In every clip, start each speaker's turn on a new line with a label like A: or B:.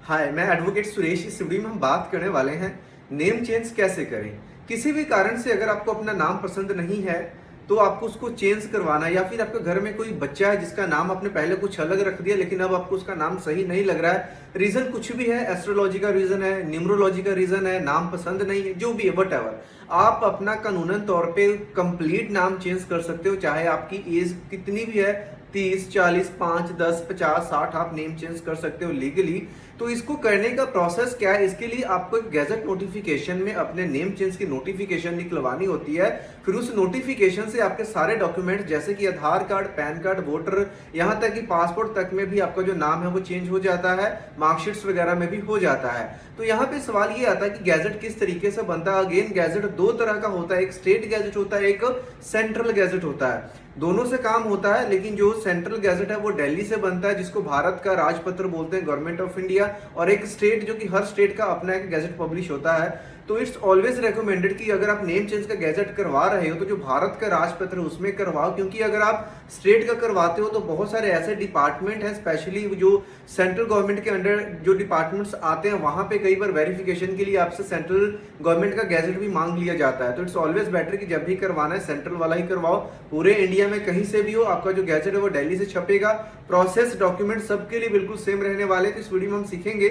A: हाय, मैं एडवोकेट सुरेश। इस वीडियो में हम बात करने वाले हैं नेम चेंज कैसे करें। किसी भी कारण से अगर आपको अपना नाम पसंद नहीं है तो आपको उसको चेंज करवाना, या फिर आपके घर में कोई बच्चा है जिसका नाम आपने पहले कुछ अलग रख दिया लेकिन अब आपको उसका नाम सही नहीं लग रहा है, रीजन कुछ भी है, एस्ट्रोलॉजी का रीजन है, न्यूमरोलॉजी का रीजन है, नाम पसंद नहीं है, जो भी है वट एवर, आप अपना कानूनन तौर पे कंप्लीट नाम चेंज कर सकते हो। चाहे आपकी एज कितनी भी है, 30, 40, 5, 10, 50, 60, आप नेम चेंज कर सकते हो लीगली। तो इसको करने का प्रोसेस क्या है, इसके लिए आपको एक गैजेट नोटिफिकेशन में अपने नेम चेंज की नोटिफिकेशन निकलवानी होती है। फिर उस नोटिफिकेशन से आपके सारे डॉक्यूमेंट जैसे कि आधार कार्ड, पैन कार्ड, वोटर, यहाँ तक कि पासपोर्ट तक में भी आपका जो नाम है वो चेंज हो जाता है, मार्कशीट्स वगैरह में भी हो जाता है। तो यहाँ पे सवाल ये आता है कि गैजेट किस तरीके से बनता है। अगेन, गैजेट दो तरह का होता है, एक स्टेट गैजेट होता है, एक सेंट्रल गैजेट होता है। दोनों से काम होता है, लेकिन जो सेंट्रल गैजेट है वो दिल्ली से बनता है, जिसको भारत का राजपत्र बोलते हैं, गवर्नमेंट ऑफ इंडिया, और एक स्टेट जो कि हर स्टेट का अपना एक गैजेट पब्लिश होता है। तो इट्स ऑलवेज रेकमेंडेड कि अगर आप नेम चेंज का गैजेट करवा रहे हो तो जो भारत का राजपत्र है उसमें करवाओ, क्योंकि अगर आप स्टेट का करवाते हो तो बहुत सारे ऐसे डिपार्टमेंट हैं, स्पेशली जो सेंट्रल गवर्नमेंट के अंडर जो डिपार्टमेंट्स आते हैं वहां पे कई बार वेरिफिकेशन के लिए आपसे सेंट्रल गवर्नमेंट का गैजेट भी मांग लिया जाता है। तो इट्स ऑलवेज बेटर कि जब भी करवाना है सेंट्रल वाला ही करवाओ। पूरे इंडिया में कहीं से भी हो, आपका जो गैजेट है वो दिल्ली से छपेगा। प्रोसेस, डॉक्यूमेंट सबके लिए बिल्कुल सेम रहने वाले। तो इस वीडियो में हम सीखेंगे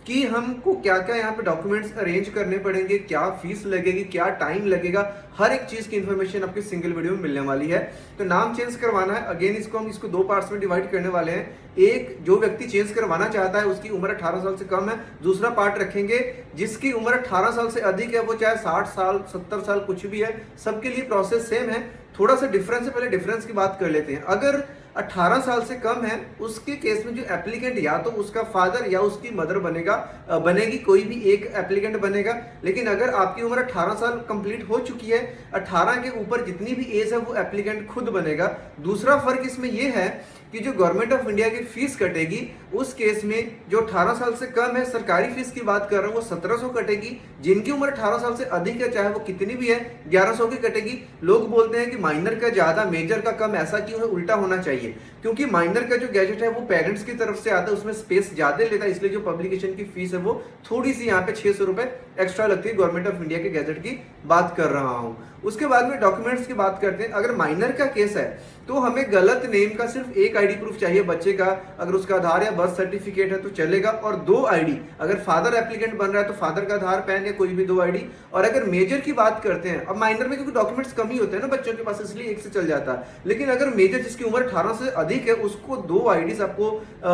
A: कि हमको क्या क्या यहाँ पे डॉक्यूमेंट्स अरेंज करने पड़ेंगे, क्या फीस लगेगी, क्या टाइम लगेगा, हर एक चीज की इंफॉर्मेशन आपकी सिंगल वीडियो में मिलने वाली है। तो नाम चेंज करवाना है, अगेन इसको हम दो पार्ट्स में डिवाइड करने वाले हैं। एक, जो व्यक्ति चेंज करवाना चाहता है उसकी उम्र 18 साल से कम है। दूसरा पार्ट रखेंगे जिसकी उम्र 18 साल से अधिक है, वो चाहे 60 साल 70 साल कुछ भी है, सबके लिए प्रोसेस सेम है। थोड़ा सा डिफरेंस है, पहले डिफरेंस की बात कर लेते हैं। अगर 18 साल से कम है उसके केस में जो एप्लीकेंट या तो उसका फादर या उसकी मदर बनेगी, कोई भी एक एप्लीकेंट बनेगा। लेकिन अगर आपकी उम्र 18 साल कंप्लीट हो चुकी है, 18 के ऊपर जितनी भी एज है वो एप्लीकेंट खुद बनेगा। दूसरा फर्क इसमें यह है कि जो गवर्नमेंट ऑफ इंडिया की फीस कटेगी उस केस में जो 18 साल से कम है, सरकारी फीस की बात कर रहा हूं, वो 1700 कटेगी। जिनकी उम्र 18 साल से अधिक है, चाहे वो कितनी भी है, 1100 की कटेगी। लोग बोलते हैं कि माइनर का ज्यादा, मेजर का कम, ऐसा क्यों है? उल्टा होना चाहिए, क्योंकि माइनर का जो गैजेट है वो पेरेंट्स की तरफ से आता है, उसमें स्पेस ज्यादा लेता है, इसलिए जो पब्लिकेशन की फीस है वो थोड़ी सी यहाँ पे 600 रुपए एक्स्ट्रा लगती है। गवर्नमेंट ऑफ इंडिया के गैजेट की बात कर रहा हूं। उसके बाद में डॉक्यूमेंट्स की बात करते हैं। अगर माइनर का केस है तो हमें गलत नेम का सिर्फ एक आईडी प्रूफ चाहिए बच्चे का। अगर उसका आधार या बर्थ सर्टिफिकेट है तो चलेगा, और 2 आईडी। अगर फादर एप्लीकेंट बन रहा है तो फादर का आधार, पैन या कोई भी 2 आईडी। और अगर मेजर की बात करते हैं, अब माइनर में क्योंकि डॉक्यूमेंट्स कम ही होते हैं ना बच्चों के पास, इसलिए एक से चल जाता है। लेकिन अगर मेजर जिसकी उम्र 18 से अधिक है उसको 2 आईडीज आपको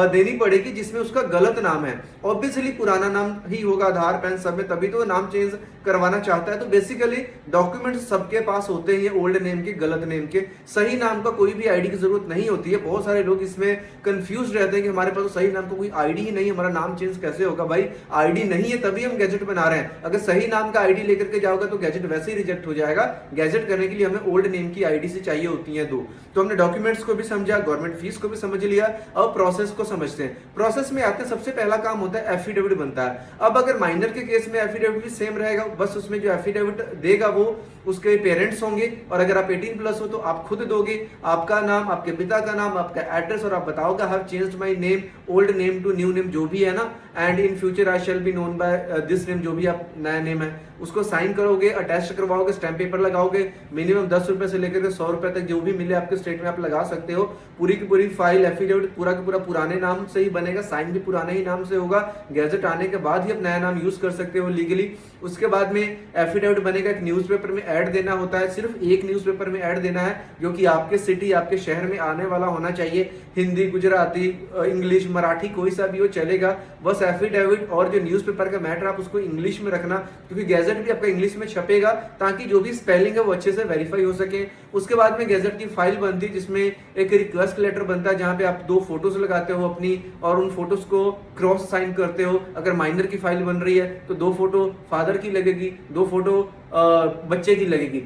A: देनी पड़ेगी जिसमें उसका गलत नाम है। ऑब्वियसली पुराना नाम ही होगा आधार, पैन सब में, तभी तो नाम चेंज करवाना चाहता है। तो बेसिकली डॉक्यूमेंट सबके पास होते हैं, ओल्ड नेम के, गलत नेम के। सही नाम का कोई भी आईडी की जरूरत नहीं होती है। बहुत सारे लोग इसमें कंफ्यूज रहते हैं कि हमारे पास तो सही नाम का कोई आईडी ही नहीं, हमारा नाम चेंज कैसे होगा? भाई, आईडी नहीं है तभी हम गैजेट बना रहे हैं। अगर सही नाम का आईडी लेकर के जाओगे तो गैजेट वैसे ही रिजेक्ट हो जाएगा। गैजेट करने के लिए हमें ओल्ड नेम की आईडी से चाहिए होती है 2। तो हमने डॉक्यूमेंट्स को भी समझा, गवर्नमेंट फीस को भी समझ लिया। अब प्रोसेस को समझते हैं। प्रोसेस में आते हैं, सबसे पहला काम होता है एफिडेविट बनता है। अब अगर माइनर के केस में एफिडेविट भी सेम रहेगा, बस उसमें जो एफिडेविट देगा वो उसके पेरेंट्स होंगे, और अगर आप 18+ हो तो आप खुद दोगे। आपका नाम, आपके पिता का नाम, आपका एड्रेस, और आप बताओगे have changed my name, old name to new name, जो भी है ना, and in future I shall be known by this name, जो भी आप नया नेम है उसको साइन करोगे, अटैच करवाओगे, स्टैम्प पेपर लगाओगे। मिनिमम 10 रुपए से लेकर के 100 रुपए तक जो भी मिले आपके स्टेट में आप लगा सकते हो। पूरी की पूरी फाइल, एफिडेविट पूरा का पूरा पुराने नाम से ही बनेगा, साइन भी पुराने ही नाम से होगा। गैजेट आने के बाद ही आप नया नाम यूज कर सकते हो लीगली। उसके बाद में एफिडेविट बनेगा, एक न्यूज़पेपर में ऐड देना होता है, सिर्फ एक न्यूज़पेपर में ऐड देना है जो कि आपके सिटी, आपके शहर में आने वाला होना चाहिए। हिंदी, गुजराती, इंग्लिश, मराठी, कोई सा भी हो चलेगा। बस एफिडेविट और जो न्यूज़पेपर का मैटर आप उसको इंग्लिश में रखना, क्योंकि गैजेट भी आपका इंग्लिश में छपेगा, ताकि जो भी स्पेलिंग है वो अच्छे से वेरीफाई हो सके। उसके बाद में गैजेट की फाइल बनती है जिसमें एक रिक्वेस्ट लेटर बनता है, जहां पे आप 2 फोटोज लगाते हो अपनी, और उन फोटोज को क्रॉस साइन करते हो। अगर माइनर की फाइल बन रही है तो 2 फोटो फादर की लगेगी, 2 फोटो बच्चे की लगेगी।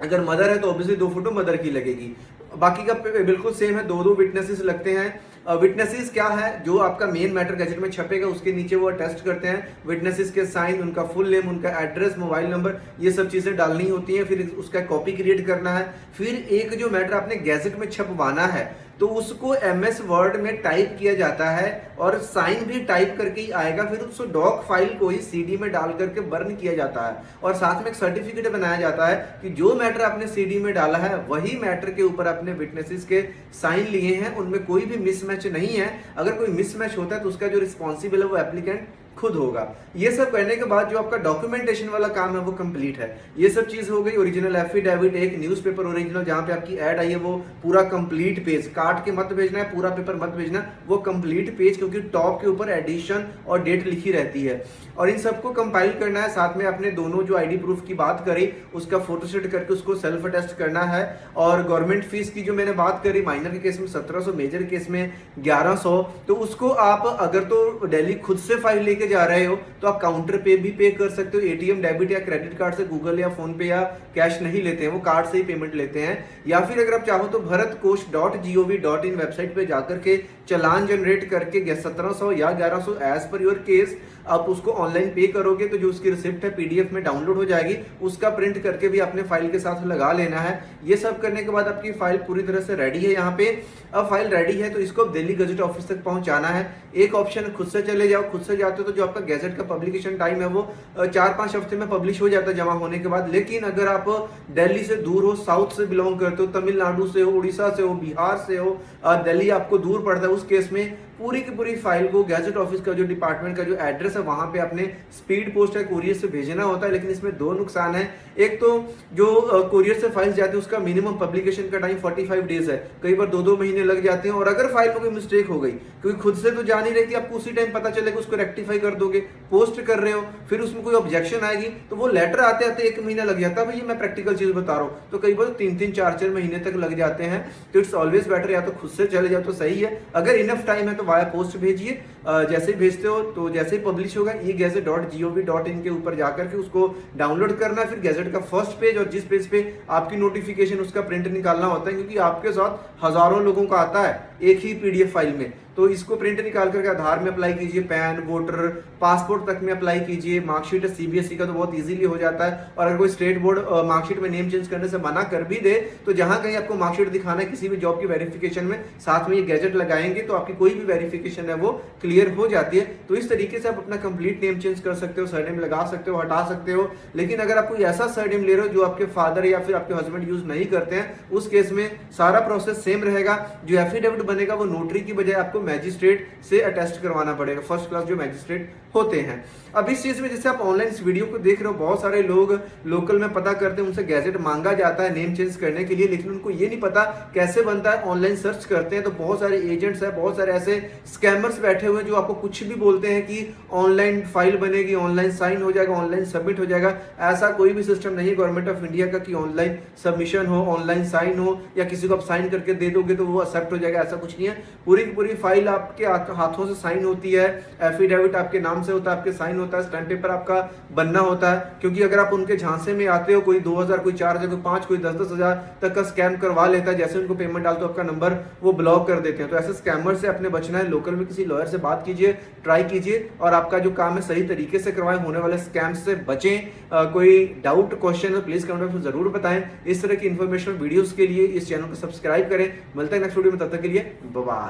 A: अगर मदर है तो ऑब्वियसली 2 फोटो मदर की लगेगी। बाकी का बिल्कुल सेम है, 2-2 विटनेसेस लगते हैं। विटनेसेस क्या है? जो आपका मेन मैटर गैजेट में छपेगा उसके नीचे वो टेस्ट करते हैं। विटनेसेस के साइन, उनका फुल नेम, उनका एड्रेस, मोबाइल नंबर, ये सब चीजें डालनी होती हैं। फिर उसका कॉपी क्रिएट करना है। फिर एक जो मैटर आपने गैजेट में छपवाना है तो उसको MS वर्ड में टाइप किया जाता है और साइन भी टाइप करके ही आएगा, फिर उस डॉक फाइल को ही CD में डाल करके बर्न किया जाता है और साथ में एक सर्टिफिकेट बनाया जाता है कि जो मैटर आपने CD में डाला है वही मैटर के ऊपर अपने विटनेसेस के साइन लिए हैं, उनमें कोई भी मिसमैच नहीं है। अगर कोई मिसमैच होता है तो उसका जो रिस्पॉन्सिबल है वो एप्लीकेंट खुद होगा। ये सब करने के बाद जो आपका डॉक्यूमेंटेशन वाला काम है वो कंप्लीट है। ये सब चीज हो गई। ओरिजिनल एफिडेविट, एक न्यूज़पेपर ओरिजिनल जहां पे आपकी ऐड आई है वो पूरा कंप्लीट पेज, काट के मत भेजना है, पूरा पेपर मत भेजना, वो कंप्लीट पेज, क्योंकि टॉप के ऊपर एडिशन और डेट लिखी रहती है। और इन सबको कंपाइल करना है। साथ में अपने दोनों जो आईडी प्रूफ की बात करी उसका फोटोशूट करके उसको सेल्फ अटेस्ट करना है। और गवर्नमेंट फीस की जो मैंने बात करी, माइनर के केस में 1700, मेजर केस में 1100, तो उसको आप अगर तो दिल्ली खुद से फाइल लेके जा रहे हो तो आप काउंटर पे भी पे कर सकते हो। एटीएम, डेबिट या क्रेडिट कार्ड से, गूगल या फोन पे या कैश नहीं लेते हैं, वो कार्ड से ही पेमेंट लेते हैं। या फिर अगर आप चाहो तो bharatkosh.gov.in वेबसाइट पे जाकर के चालान जनरेट करके 1700 या 1100 एज पर योर केस आप उसको ऑनलाइन पे करोगे तो जो उसकी रिसिप्ट है PDF में डाउनलोड हो जाएगी, उसका प्रिंट करके भी अपने फाइल के साथ लगा लेना है। ये सब करने के बाद आपकी फाइल पूरी तरह से रेडी है। यहाँ पे अब फाइल रेडी है तो इसको दिल्ली गजट ऑफिस तक पहुंचाना है। एक ऑप्शन खुद से चले जाओ, खुद से जाते हो तो जो आपका गैजेट का पब्लिकेशन टाइम है वो 4-5 हफ्ते में पब्लिश हो जाता है जमा होने के बाद। लेकिन अगर आप दिल्ली से दूर हो, साउथ से बिलोंग करते हो, तमिलनाडु से हो, उड़ीसा से हो, बिहार से हो, दिल्ली आपको दूर पड़ता है, उस केस में पूरी की पूरी फाइल को गैजेट ऑफिस का जो डिपार्टमेंट का जो एड्रेस है वहां पे अपने स्पीड पोस्ट या कुरियर से भेजना होता है। लेकिन इसमें दो नुकसान है। एक तो जो कुरियर से फाइल जाती है उसका मिनिमम पब्लिकेशन का टाइम 45 डेज है, कई बार 2-2 महीने लग जाते हैं। और अगर फाइल में कोई मिस्टेक हो गई, क्योंकि खुद से तो जान ही रहती, आपको उसी टाइम पता चलेगा, उसको रेक्टिफाई कर दोगे, पोस्ट कर रहे हो, फिर उसमें कोई ऑब्जेक्शन आएगी तो वो लेटर आते आते 1 महीना लग जाता है। भाई मैं प्रैक्टिकल चीज बता रहा हूँ, तो कई बार 3-3, 4-4 महीने तक लग जाते हैं। तो इट्स ऑलवेज बेटर या तो खुद से चले जाओ तो सही है। अगर इनफ टाइम है तो वाया पोस्ट भेजिए। जैसे भेजते हो तो जैसे ही पब्लिश होगा e-gazette.gov.in के ऊपर जाकर के उसको डाउनलोड करना है। फिर गैजेट का फर्स्ट पेज और जिस पेज पे आपकी नोटिफिकेशन उसका प्रिंट निकालना होता है, क्योंकि आपके साथ हजारों लोगों का आता है एक ही PDF फाइल में, तो इसको प्रिंट निकाल करके आधार में अप्लाई कीजिए, पैन, वोटर, पासपोर्ट तक में अप्लाई कीजिए। मार्कशीट CBSE का तो बहुत इजीली हो जाता है। और अगर कोई स्टेट बोर्ड मार्कशीट में नेम चेंज करने से मना कर भी दे तो जहां कहीं आपको मार्कशीट दिखाना है किसी भी जॉब की वेरिफिकेशन में, साथ में ये गैजेट लगाएंगे तो आपकी कोई भी वेरिफिकेशन है वो क्लियर हो जाती है। तो इस तरीके से आप अपना कंप्लीट नेम चेंज कर सकते हो, सरनेम लगा सकते हो, हटा सकते हो। लेकिन अगर आप कोई ऐसा सरनेम ले रहे हो जो आपके फादर या फिर आपके हस्बैंड यूज नहीं करते हैं, उस केस में सारा प्रोसेस सेम रहेगा। जो एफिडेविट बनेगा वो नोटरी की बजाय आपको मैजिस्ट्रेट से अटेस्ट करवाना पड़ेगा, फर्स्ट क्लास जो मैजिस्ट्रेट होते हैं। अब इस चीज में जैसे आप ऑनलाइन इस वीडियो को देख रहे हो, बहुत सारे लोग लोकल में पता करते हैं, उनसे गैजेट मांगा जाता है नेम चेंज करने के लिए, लेकिन उनको ये नहीं पता कैसे बनता है। ऑनलाइन सर्च करते हैं तो बहुत सारे एजेंट्स हैं, बहुत सारे ऐसे स्कैमर्स बैठे हुए हैं जो आपको कुछ भी बोलते हैं कि ऑनलाइन फाइल बनेगी, ऑनलाइन साइन हो जाएगा, ऑनलाइन सबमिट हो जाएगा। ऐसा कोई भी सिस्टम नहीं गवर्नमेंट ऑफ इंडिया का कि ऑनलाइन सबमिशन हो, ऑनलाइन साइन हो, या किसी को आप साइन करके दे दोगे तो वो एक्सेप्ट हो जाएगा, ऐसा कुछ नहीं है। पूरी की पूरी फाइल आपके हाथों से साइन होती है, एफिडेविट आपके नाम से होता है, आपके साइन होता है, स्टैम्प पेपर आपका बनना होता है। क्योंकि अगर आप उनके झांसे में आते हो, कोई 2000, कोई 4000, कोई 5, कोई 10-10 हजार तक का स्कैम करवा लेता है, जैसे उनको पेमेंट डालते हो आपका नंबर वो ब्लॉक कर देते हैं। तो ऐसे स्कैमर से अपने बचना है। लोकल में किसी लॉयर से बात कीजिए, ट्राई कीजिए और आपका जो काम है सही तरीके से करवाएं, होने वाले स्कैम से बचें। कोई डाउट, क्वेश्चन हो प्लीज कमेंट में जरूर बताएं। इस तरह की इन्फॉर्मेशन वीडियोस के लिए इस चैनल को सब्सक्राइब करें। मिलता है नेक्स्ट वीडियो में, तब तक के लिए बाय बाय।